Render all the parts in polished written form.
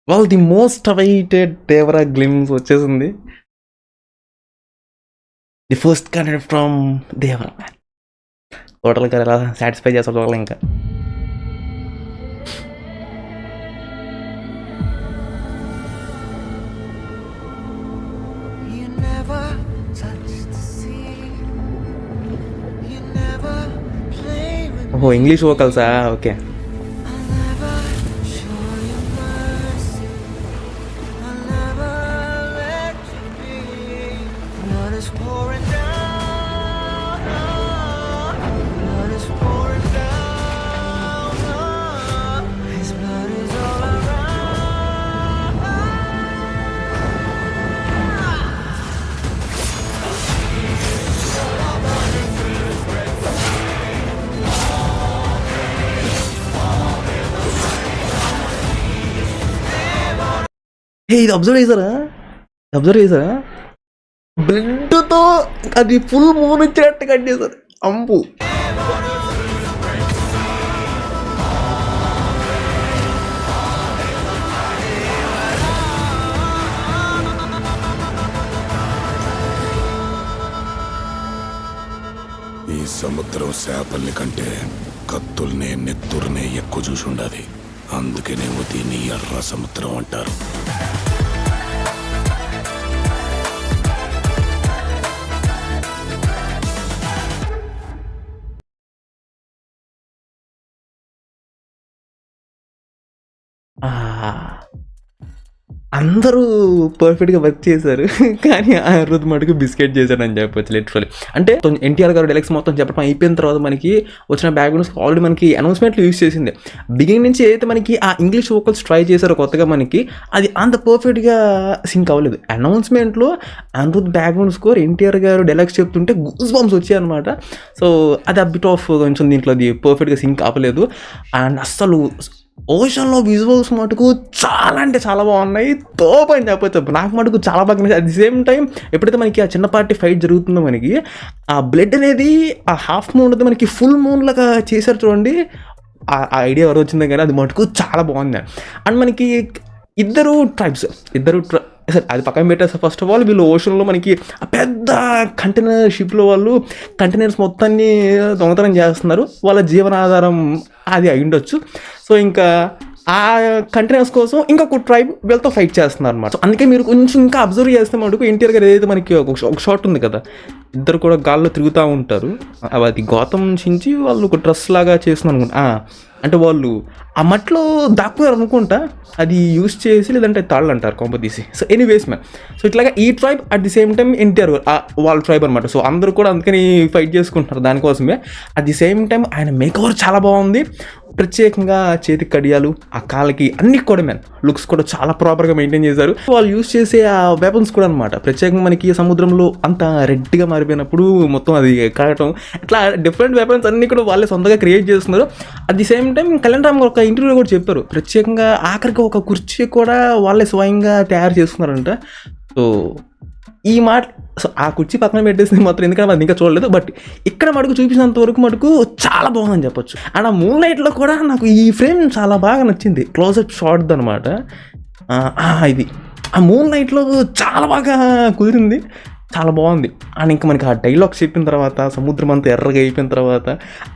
Wow! The most awaited Devara glimpse వచ్చేసింది. The first content from Devara man. టోటల్‌గా ఎలా satisfy చేస్తాడో చూడాలి ఇంకా. You never touch the sea. You never play with ఓహో! ఇంగ్లీష్ వోకల్సా? Okay. I'll never show you mercy. I'll never let you be. Blood is pouring down. Blood is pouring down. His blood is all around. హే! ఇది observe చేశారా? బ్లడ్‌తో అది full moon ఇచ్చినట్టు cut చేశారు. అంబు. ఈ సముద్రం చేపల్ని కంటే కత్తుల్నే నెత్తురునే ఎక్కువ చూసుండాది. అందుకేనేమో దీన్ని ఎర్ర సముద్రం అంటారు. అందరూ పర్ఫెక్ట్‌గా వర్క్ చేశారు. కానీ అనిరుద్ మటుకు బిస్కెట్ చేశాడని చెప్పొచ్చు లిటరల్లీ. అంటే ఎన్టీఆర్ గారు డైలాగ్స్ మొత్తం చెప్పడం అయిపోయిన తర్వాత మనకి వచ్చిన బ్యాక్‌గ్రౌండ్స్ ఆల్రెడీ మనకి అనౌన్స్‌మెంట్లు యూజ్ చేసింది. బిగినింగ్ నుంచి ఏదైతే మనకి ఆ ఇంగ్లీష్ వోకల్స్ ట్రై చేశారో కొత్తగా మనకి అది అంత పర్ఫెక్ట్‌గా సింక్ అవ్వలేదు. అనౌన్స్‌మెంట్‌లో అనిరుద్ బ్యాక్‌గ్రౌండ్ స్కోర్ ఎన్టీఆర్ గారు డైలాగ్స్ చెప్తుంటే గూస్ బంప్స్ వచ్చాయన్నమాట. సో అది ఆ బిట్ ఆఫ్ కొంచెం దీంట్లో అది పర్ఫెక్ట్‌గా సింక్ అవ్వలేదు. అండ్ అస్సలు ఓషన్‌లో విజువల్స్ మటుకు చాలా అంటే చాలా బాగున్నాయి. తోపు అని చెప్పొచ్చు. నాకు మటుకు చాలా బాగా నచ్చింది. అట్ ది సేమ్ టైం ఎప్పుడైతే మనకి ఆ చిన్నపాటి ఫైట్ జరుగుతుందో మనకి ఆ బ్లడ్ అనేది ఆ హాఫ్ మూన్ అనేది మనకి ఫుల్ మూన్ లాగా చేశారు చూడండి. ఆ ఐడియా ఎవరు వచ్చిందో కానీ అది మటుకు చాలా బాగుంది. అండ్ మనకి ఇద్దరు సరే అది పక్కన పెట్టేస్తే ఫస్ట్ ఆఫ్ ఆల్ వీళ్ళు ఓషన్లో మనకి ఆ పెద్ద కంటైనర్ షిప్లో వాళ్ళు కంటైనర్స్ మొత్తాన్ని దొంగతనం చేస్తున్నారు. వాళ్ళ జీవనాధారం అది అయి ఉండొచ్చు. సో ఇంకా ఆ కంటైనర్స్ కోసం ఇంకొక ట్రైబ్ వీళ్ళతో ఫైట్ చేస్తున్నారు అనమాట. సో అందుకే మీరు కొంచెం ఇంకా అబ్జర్వ్ చేస్తే మటుకు ఎన్టీఆర్ గారు ఏదైతే మనకి ఒక షాట్ ఉంది కదా, ఇద్దరు కూడా గాల్లో తిరుగుతూ ఉంటారు. అది గౌతమ్ చించి వాళ్ళు ఒక డ్రెస్ లాగా చేస్తున్నారు అనుకుంటా. అంటే వాళ్ళు ఆ మట్లో దాక్కున్నారు అనుకుంటా. అది యూస్ చేసి లేదంటే తాళ్ళు అంటారు కొంప తీసి. సో ఎనీవేస్ మ్యాన్, సో ఇట్లాగా ఈ tribe at the same time NTR వాళ్ళ ట్రైబ్ అనమాట. సో అందరూ కూడా అందుకని ఫైట్ చేసుకుంటున్నారు దానికోసమే. అట్ ది సేమ్ టైం ఆయన మేకవర్ చాలా బాగుంది. ప్రత్యేకంగా చేతికి కడియాలు, ఆ కాళ్ళకి అన్ని కూడా మ్యాన్ లుక్స్ కూడా చాలా ప్రాపర్గా మెయింటైన్ చేశారు. వాళ్ళు యూజ్ చేసే ఆ వెపన్స్ కూడా అనమాట ప్రత్యేకంగా మనకి సముద్రంలో అంత రెడ్గా మారిపోయినప్పుడు మొత్తం అది కాయటం ఇట్లా డిఫరెంట్ వెపన్స్ అన్నీ కూడా వాళ్ళే సొంతంగా క్రియేట్ చేస్తున్నారు. At the same time Kalyan Ram ఒక ఇంటర్వ్యూలో కూడా చెప్పారు ప్రత్యేకంగా ఆఖరికి ఒక కుర్చీ కూడా వాళ్ళే స్వయంగా తయారు చేస్తున్నారంట. సో ఈ మాట సో ఆ కుర్చీ పక్కన పెట్టేసింది మాత్రం ఎందుకంటే అది ఇంకా చూడలేదు. బట్ ఇక్కడ మటుకు చూపించినంత వరకు మటుకు చాలా బాగుందని చెప్పొచ్చు. అండ్ ఆ మూన్ లైట్లో కూడా నాకు ఈ ఫ్రేమ్ చాలా బాగా నచ్చింది. క్లోజప్ షాట్ అనమాట ఇది. ఆ మూన్ లైట్లో చాలా బాగా కుదిరింది, చాలా బాగుంది. అండ్ ఇంకా మనకి ఆ డైలాగ్స్ చెప్పిన తర్వాత సముద్రం అంతా ఎర్రగా అయిపోయిన తర్వాత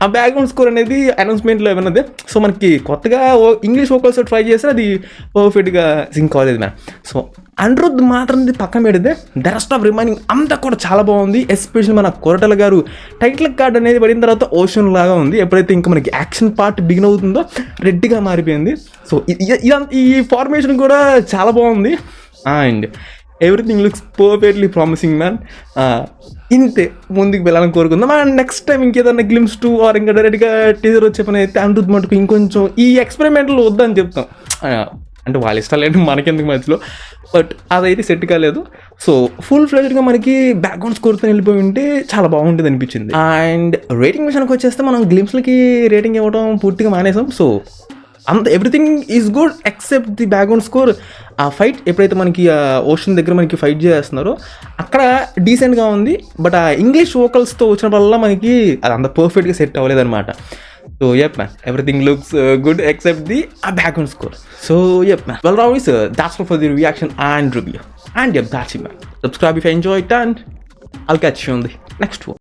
ఆ బ్యాక్గ్రౌండ్ స్కోర్ అనేది అనౌన్స్మెంట్లో ఏమన్నది. సో మనకి కొత్తగా ఇంగ్లీష్ వోకల్స్ ట్రై చేస్తే అది పర్ఫెక్ట్గా సింక్ అవ్వలేదు మ్యామ్. సో అనిరుద్ మాత్రం పక్కన పెడితే ద రెస్ట్ ఆఫ్ రిమైనింగ్ అంతా కూడా చాలా బాగుంది. ఎస్పెషల్లీ మన కొరటాల గారు టైటిల్ కార్డ్ అనేది పడిన తర్వాత ఓషన్ లాగా ఉంది. ఎప్పుడైతే ఇంకా మనకి యాక్షన్ పార్ట్ బిగిన్ అవుతుందో రెడ్గా మారిపోయింది. సో ఈ ఫార్మేషన్ కూడా చాలా బాగుంది. And everything looks perfectly promising man. ఇంతే ముందుకు వెళ్ళాలని కోరుకుందాం. అండ్ నెక్స్ట్ టైం ఇంకేదన్నా గ్లిమ్స్ 2 ఆర్ ఇంకా డైరెక్ట్గా టీజర్ వచ్చే పని అయితే అనిరుద్ మటుకు ఇంకొంచెం ఈ ఎక్స్పెరిమెంట్లు వద్దని చెప్తాం. అంటే వాళ్ళ ఇష్టాలు ఏంటి మనకెందుకు మధ్యలో. బట్ అదైతే సెట్ కాలేదు. సో ఫుల్ ఫ్లెజ్డ్గా మనకి బ్యాక్గ్రౌండ్ స్కోర్తో వెళ్ళిపోయి ఉంటే చాలా బాగుంటుంది అనిపించింది. అండ్ రేటింగ్ విషయానికి వచ్చేస్తే మనం గ్లిమ్స్లకి రేటింగ్ ఇవ్వడం పూర్తిగా మానేసాం. సో అంత everything is good except the background score. ఆ ఫైట్ ఎప్పుడైతే మనకి ఓషన్ దగ్గర మనకి ఫైట్ చేస్తున్నారో అక్కడ డీసెంట్గా ఉంది. బట్ ఆ ఇంగ్లీష్ వోకల్స్తో వచ్చిన వల్ల మనకి అది అంత పర్ఫెక్ట్గా set అవ్వలేదన్నమాట. So yep man, everything looks good except the background score. So yep man, well always that's all for the reaction and review. And yep, that's it man. Subscribe if you enjoyed, and I'll catch you on the next one.